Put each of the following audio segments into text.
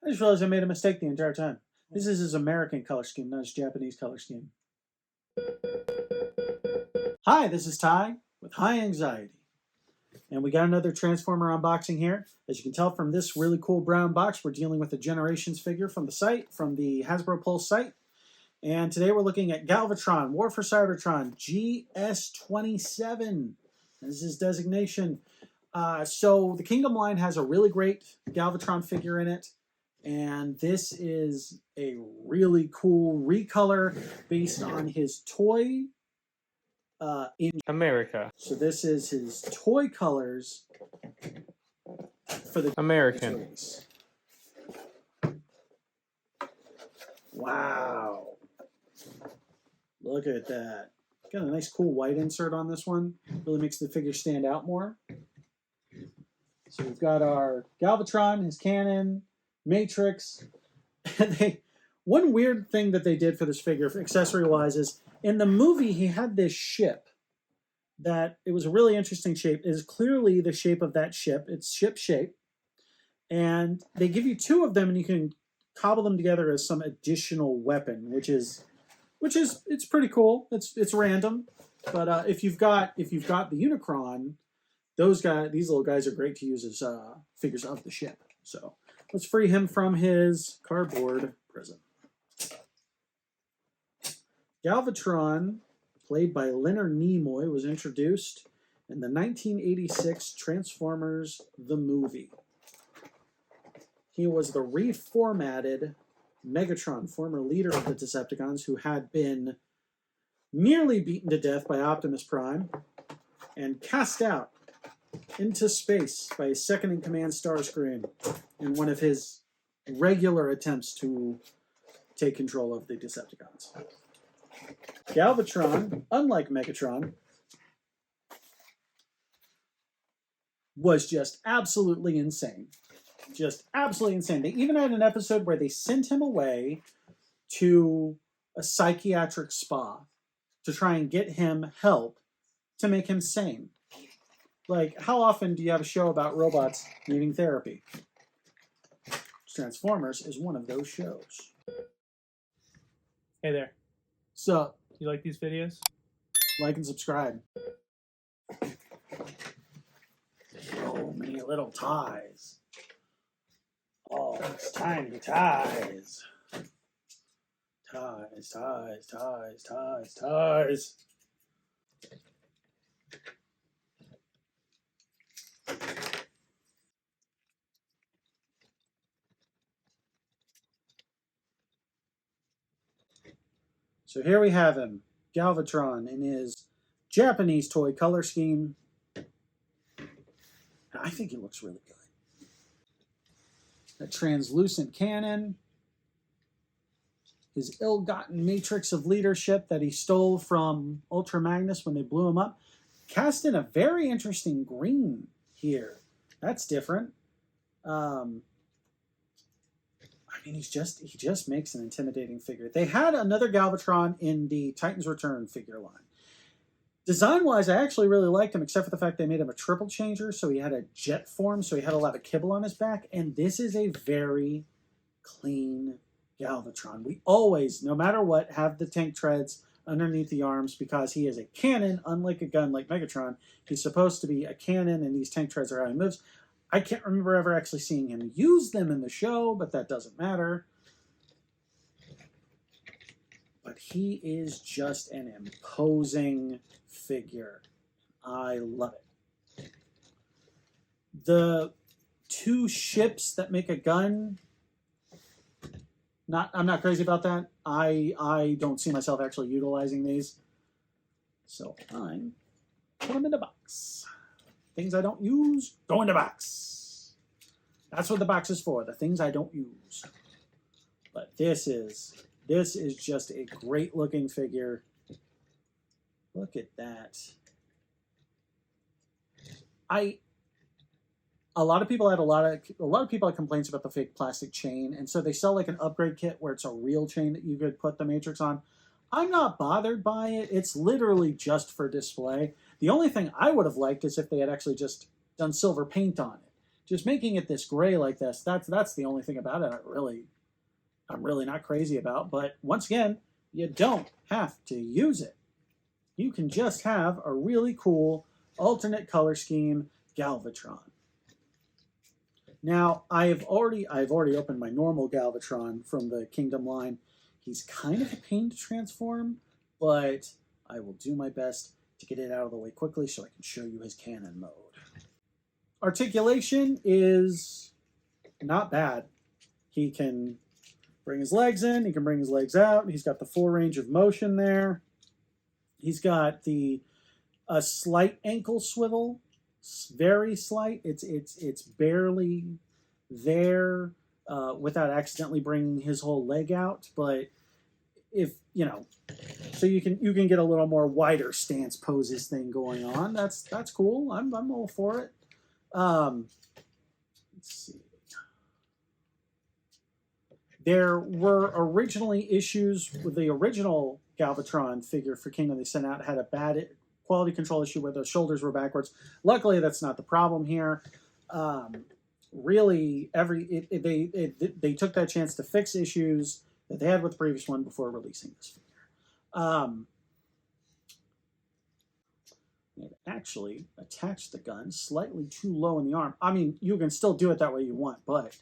I just realized I made a mistake the entire time. This is his American color scheme, not his Japanese color scheme. Hi, this is Ty with High Anxiety. And we got another Transformer unboxing here. As you can tell from this really cool brown box, we're dealing with a Generations figure from the site, from the Hasbro Pulse site. And today we're looking at Galvatron, War for Cybertron, GS27. This is his designation. So the Kingdom line has a really great Galvatron figure in it. And this is a really cool recolor based on his toy in America. So this is his toy colors for the American. toys. Wow. Look at that. Got a nice cool white insert on this one. Really makes the figure stand out more. So we've got our Galvatron, his cannon, Matrix. One weird thing that they did for this figure, accessory-wise, is in the movie he had this ship that it was a really interesting shape. It is clearly the shape of that ship. It's ship shape. And they give you two of them and you can cobble them together as some additional weapon, which is it's pretty cool. It's random. But if you've got the Unicron, these little guys are great to use as figures of the ship. So let's free him from his cardboard prison. Galvatron, played by Leonard Nimoy, was introduced in the 1986 Transformers the movie. He was the reformatted Megatron, former leader of the Decepticons, who had been nearly beaten to death by Optimus Prime and cast out into space by his second-in-command Starscream in one of his regular attempts to take control of the Decepticons. Galvatron, unlike Megatron, was just absolutely insane. Just absolutely insane. They even had an episode where they sent him away to a psychiatric spa to try and get him help to make him sane. Like, how often do you have a show about robots needing therapy? Transformers is one of those shows. Hey there. So, You like these videos? like and subscribe. So many little ties. Oh, it's tiny ties. Ties, ties, ties, ties, ties. So here we have him, Galvatron, in his Japanese toy color scheme. I think he looks really good. A translucent cannon. His ill-gotten matrix of leadership that he stole from Ultra Magnus when they blew him up. Cast in a very interesting green here. That's different. I mean, he just makes an intimidating figure. They had another Galvatron in the Titans Return figure line. Design-wise, I actually really liked him, except for the fact they made him a triple changer, so he had a jet form, so he had a lot of kibble on his back, and this is a very clean Galvatron. We always, no matter what, have the tank treads underneath the arms because he is a cannon, unlike a gun like Megatron. He's supposed to be a cannon, and these tank treads are how he moves. I can't remember ever actually seeing him use them in the show, but that doesn't matter. But he is just an imposing figure. I love it. The two ships that make a gun, I'm not crazy about that. I don't see myself actually utilizing these. So I put them in the box. Things I don't use, go in the box. That's what the box is for, the things I don't use. But this is just a great looking figure. Look at that. A lot of people had a lot of people had complaints about the fake plastic chain, and so they sell like an upgrade kit where it's a real chain that you could put the Matrix on. I'm not bothered by it. It's literally just for display. The only thing I would have liked is if they had actually just done silver paint on it just making it this gray like this, that's the only thing about it I'm really not crazy about. But once again, you don't have to use it. You can just have a really cool alternate color scheme Galvatron. Now, I've already opened my normal Galvatron from the Kingdom line. He's kind of a pain to transform, but I will do my best to get it out of the way quickly so I can show you his cannon mode. Articulation is not bad. He can bring his legs in, he can bring his legs out. He's got the full range of motion there. He's got a slight ankle swivel, very slight. It's barely there without accidentally bringing his whole leg out. But if you know, so you can get a little more wider stance poses thing going on. That's cool. I'm all for it. Let's see. There were originally issues with the original Galvatron figure for Kingdom they sent out. Had a bad quality control issue where the shoulders were backwards. Luckily, that's not the problem here. Really, they took that chance to fix issues that they had with the previous one before releasing this figure. It actually attached the gun slightly too low in the arm. I mean, you can still do it that way you want, but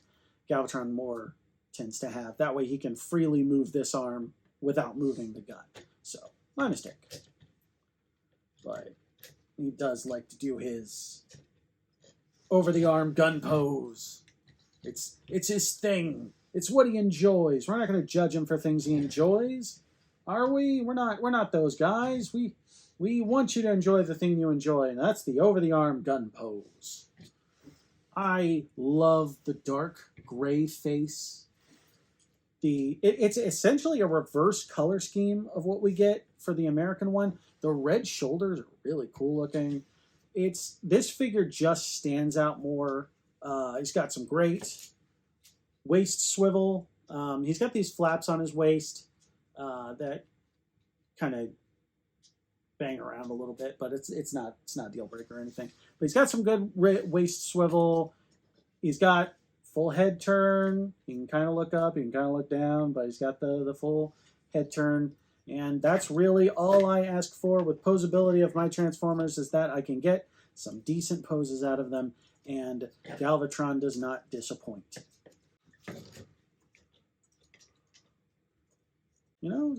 Galvatron more tends to have. That way he can freely move this arm without moving the gun. So, my mistake. But he does like to do his over-the-arm gun pose. It's his thing. It's what he enjoys. We're not going to judge him for things he enjoys, are we? We're not those guys. We want you to enjoy the thing you enjoy, and that's the over-the-arm gun pose. I love the dark gray face. It's essentially a reverse color scheme of what we get for the American one. The red shoulders are really cool looking. This figure just stands out more. He's got some great waist swivel. He's got these flaps on his waist that kind of bang around a little bit, but it's not a deal breaker or anything. But he's got some good waist swivel. He's got full head turn. You can kind of look up, you can kind of look down, but he's got the full head turn. And that's really all I ask for with posability of my Transformers, is that I can get some decent poses out of them, and Galvatron does not disappoint. You know,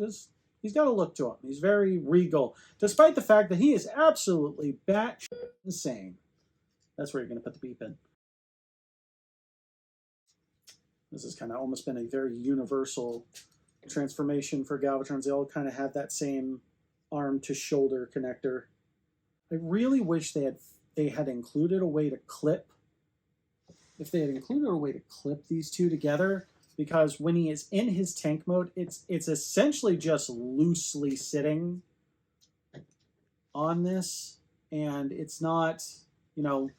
he's got a look to him. He's very regal, despite the fact that he is absolutely batshit insane. That's where you're going to put the beep in. This has kind of almost been a very universal transformation for Galvatrons. They all kind of have that same arm to shoulder connector. I really wish they had included a way to clip. If they had included a way to clip these two together, because when he is in his tank mode, it's essentially just loosely sitting on this, and it's not, you know,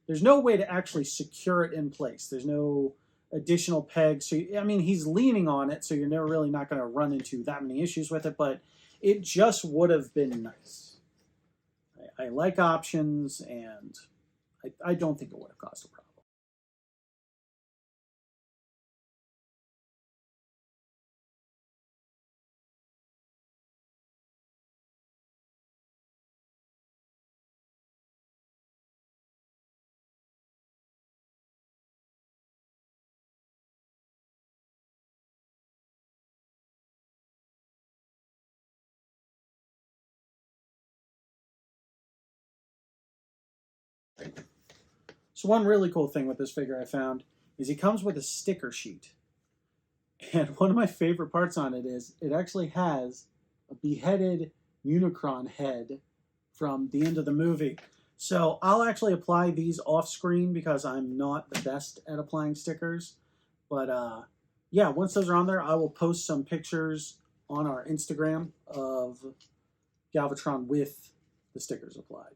there's no way to actually secure it in place. There's no additional pegs. So, I mean, he's leaning on it, so you're never really not going to run into that many issues with it, but it just would have been nice. I like options, and I don't think it would have caused a problem. So one really cool thing with this figure I found is he comes with a sticker sheet. And one of my favorite parts on it is it actually has a beheaded Unicron head from the end of the movie. So I'll actually apply these off screen because I'm not the best at applying stickers. But yeah, once those are on there, I will post some pictures on our Instagram of Galvatron with the stickers applied.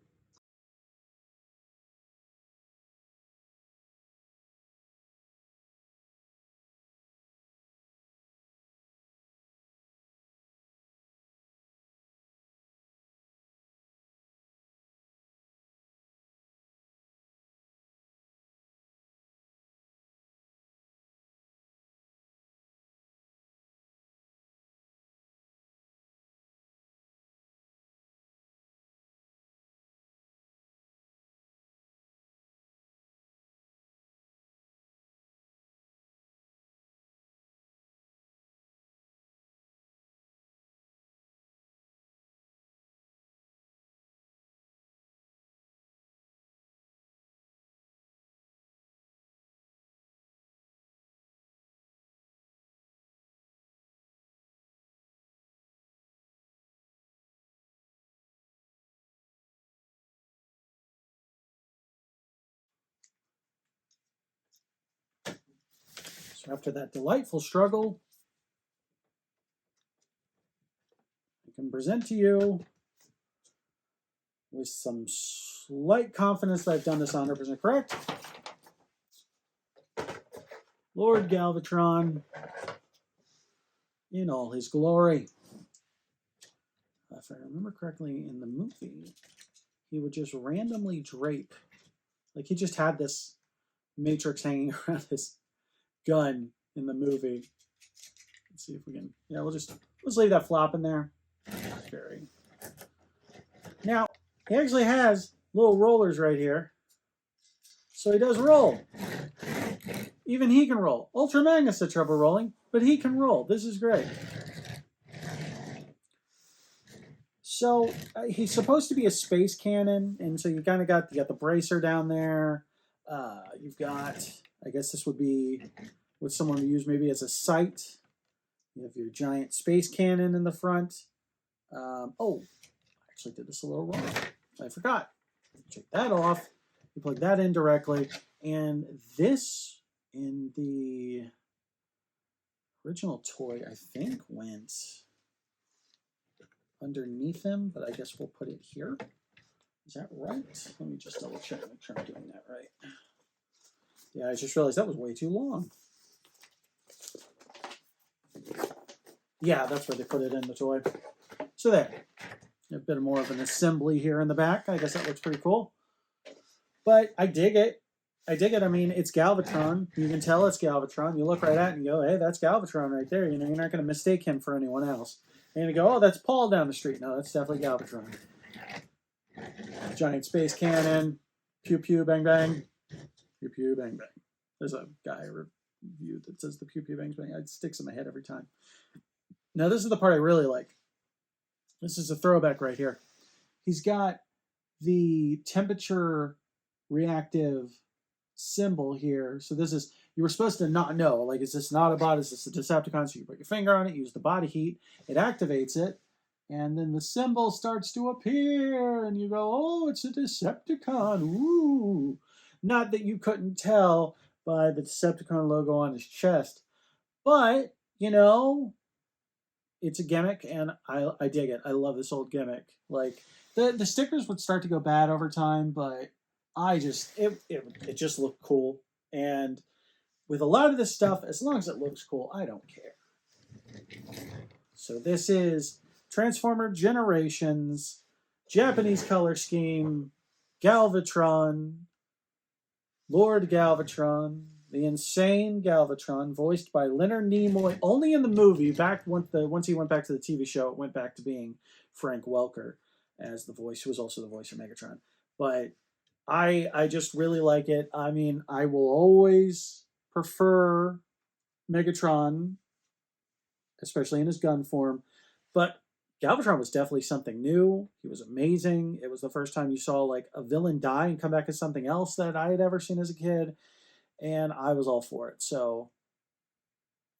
After that delightful struggle, I can present to you with some slight confidence that I've done this 100% correct. Lord Galvatron in all his glory. If I remember correctly, in the movie, he would just randomly drape. Like, he just had this matrix hanging around his gun in the movie. Let's see if we can. Yeah, let's leave that flop in there. Very. Now, he actually has little rollers right here. So he does roll. Even he can roll. Ultra Magnus had trouble rolling, but he can roll. This is great. So he's supposed to be a space cannon, and so you kind of got the bracer down there. You've got, I guess this would be what someone would use maybe as a sight. You have your giant space cannon in the front. Oh, I actually did this a little wrong. I forgot. Take that off. You plug that in directly, and this in the original toy, I think, went underneath him, but I guess we'll put it here. Is that right? Let me just double check, make sure I'm doing that right. Yeah, I just realized that was way too long. Yeah, that's where they put it in the toy. So there. A bit more of an assembly here in the back. I guess that looks pretty cool. But I dig it. I dig it. I mean, it's Galvatron. You can tell it's Galvatron. You look right at it and you go, hey, that's Galvatron right there. You know, you're not going to mistake him for anyone else. And you go, oh, that's Paul down the street. No, that's definitely Galvatron. Giant space cannon. Pew, pew, bang, bang. Pew, pew, bang, bang. There's a guy review that says the pew, pew, bang, bang. It sticks in my head every time. Now, this is the part I really like. This is a throwback right here. He's got the temperature reactive symbol here. So this is, you were supposed to not know, like, is this not a bot? Is this a Decepticon? So you put your finger on it, use the body heat, it activates it, and then the symbol starts to appear, and you go, oh, it's a Decepticon. Ooh. Not that you couldn't tell by the Decepticon logo on his chest, but, you know, it's a gimmick, and I dig it. I love this old gimmick. Like, the stickers would start to go bad over time, but it just looked cool. And with a lot of this stuff, as long as it looks cool, I don't care. So this is Transformer Generations, Japanese color scheme, Galvatron, Lord Galvatron, the insane Galvatron, voiced by Leonard Nimoy, only in the movie. Back once he went back to the TV show, it went back to being Frank Welker as the voice, who was also the voice of Megatron. But I just really like it. I mean, I will always prefer Megatron, especially in his gun form. But Galvatron was definitely something new. He was amazing. It was the first time you saw like a villain die and come back as something else that I had ever seen as a kid. And I was all for it. So,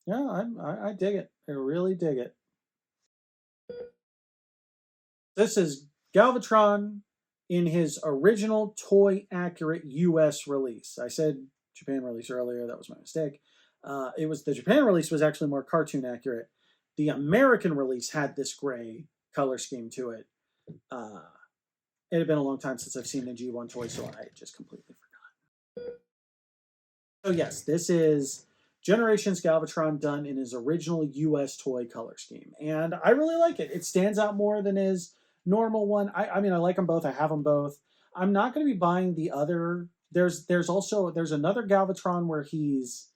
yeah, I dig it. I really dig it. This is Galvatron in his original toy-accurate U.S. release. I said Japan release earlier. That was my mistake. The Japan release was actually more cartoon-accurate. The American release had this gray color scheme to it. It had been a long time since I've seen the G1 toy, so I just completely forgot. So yes, this is Generations Galvatron done in his original U.S. toy color scheme. And I really like it. It stands out more than his normal one. I mean, I like them both. I have them both. I'm not going to be buying the other. There's another Galvatron where he's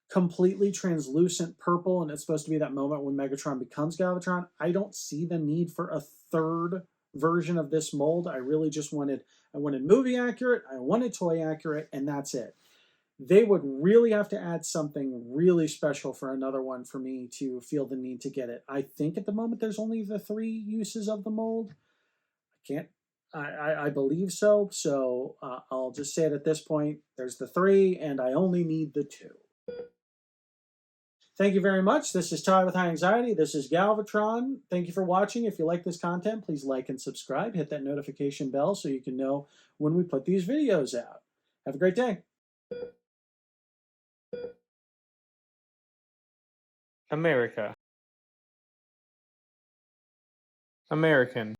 completely translucent purple, and it's supposed to be that moment when Megatron becomes Galvatron. I don't see the need for a third version of this mold. I really just wanted movie accurate, I wanted toy accurate, and that's it. They would really have to add something really special for another one for me to feel the need to get it. I think at the moment there's only the 3 uses of the mold. I believe so. So I'll just say it at this point. There's the 3, and I only need the 2. Thank you very much. This is Todd with High Anxiety. This is Galvatron. Thank you for watching. If you like this content, please like and subscribe. Hit that notification bell so you can know when we put these videos out. Have a great day. America. American.